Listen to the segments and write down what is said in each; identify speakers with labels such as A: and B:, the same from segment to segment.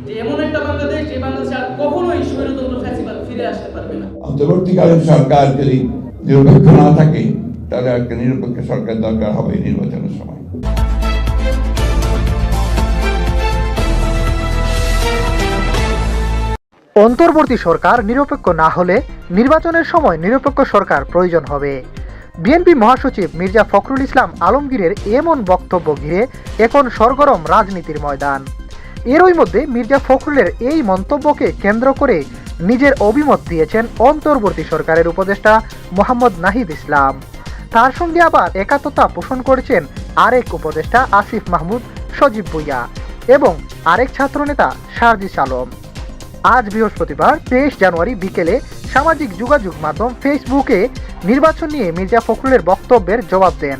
A: যে এমন একটা বাংলাদেশ, যে বাংলাদেশে আর কখনোই স্বৈরতন্ত্র ফ্যাসিবাদ ফিরে আসতে পারবে না।
B: অন্তর্বর্তীকালীন সরকার যদি নিরপেক্ষ না থাকে, তাহলে একটা নিরপেক্ষ সরকার দরকার হবে নির্বাচনের সময়।
C: অন্তর্বর্তী সরকার নিরপেক্ষ না হলে নির্বাচনের সময় নিরপেক্ষ সরকার প্রয়োজন হবে। বিএনপি মহাসচিব মির্জা ফখরুল ইসলাম আলমগীরের এমন বক্তব্য ঘিরে এখন সরগরম রাজনীতির ময়দান। এরই মধ্যে মির্জা ফখরুলের এই মন্তব্যকে কেন্দ্র করে নিজের অভিমত দিয়েছেন অন্তর্বর্তী সরকারের উপদেষ্টা মোহাম্মদ নাহিদ ইসলাম। তার সঙ্গে আবার একাত্মতা পোষণ করেছেন আরেক উপদেষ্টা আসিফ মাহমুদ সজীব ভুঁইয়া এবং আরেক ছাত্রনেতা সার্জিস আলম। আজ বৃহস্পতিবার 23 জানুয়ারি বিকেলে সামাজিক যোগাযোগ মাধ্যম ফেসবুকে নির্বাচন নিয়ে মির্জা ফখরুলের বক্তব্যের জবাব দেন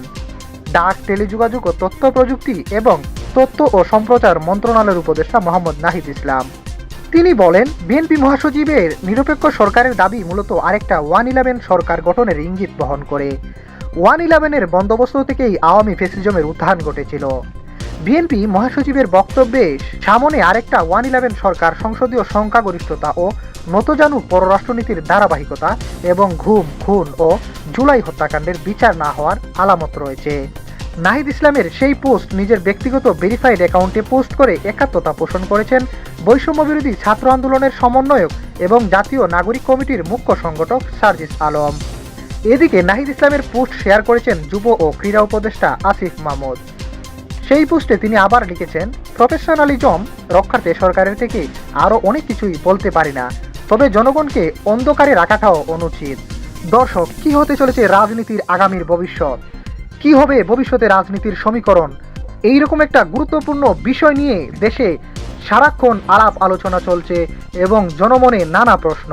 C: ডাক, টেলিযোগাযোগ ও তথ্য প্রযুক্তি এবং তথ্য ও সম্প্রচার মন্ত্রণালয়ের উপদেষ্টা মোহাম্মদ নাহিদ ইসলাম। তিনি বলেন, বিএনপি মহাসচিবের নিরপেক্ষ সরকারের দাবি মূলত আরেকটা 1-11 সরকার গঠনের ইঙ্গিত বহন করে। 1-11-এর বন্দোবস্ত থেকেই আওয়ামী ফ্যাসিজমের উত্থান ঘটেছিল। বিএনপি মহাসচিবের বক্তব্যে সামনে আরেকটা 1-11 সরকার সংসদীয় সংখ্যাগরিষ্ঠতা ও নতজানু পররাষ্ট্রনীতির ধারাবাহিকতা এবং গুম, খুন ও জুলাই হত্যাকাণ্ডের বিচার না হওয়ার আলামত রয়েছে। নাহিদ ইসলামের সেই পোস্ট নিজের ব্যক্তিগত ভেরিফাইড অ্যাকাউন্টে পোস্ট করে একাত্মতা পোষণ করেছেন বৈষম্য বিরোধী ছাত্র আন্দোলনের সমন্বয়ক এবং জাতীয় নাগরিক কমিটির মুখ্য সংগঠক সার্জিস আলম। এদিকে নাহিদ ইসলামের পোস্ট শেয়ার করেছেন যুব ও ক্রীড়া উপদেষ্টা আসিফ মাহমুদ। সেই পোস্টে তিনি আবার লিখেছেন, প্রফেশনালিজম রক্ষার্থে সরকারের থেকে আরও অনেক কিছুই বলতে পারি না, তবে জনগণকে অন্ধকারে রাখাটাও অনুচিত। দর্শক, কি হতে চলেছে রাজনীতির আগামীর ভবিষ্যৎ? কি হবে ভবিষ্যতে রাজনীতির সমীকরণ? এইরকম একটা গুরুত্বপূর্ণ বিষয় নিয়ে দেশে সারাক্ষণ আলাপ আলোচনা চলছে এবং জনমনে নানা প্রশ্ন।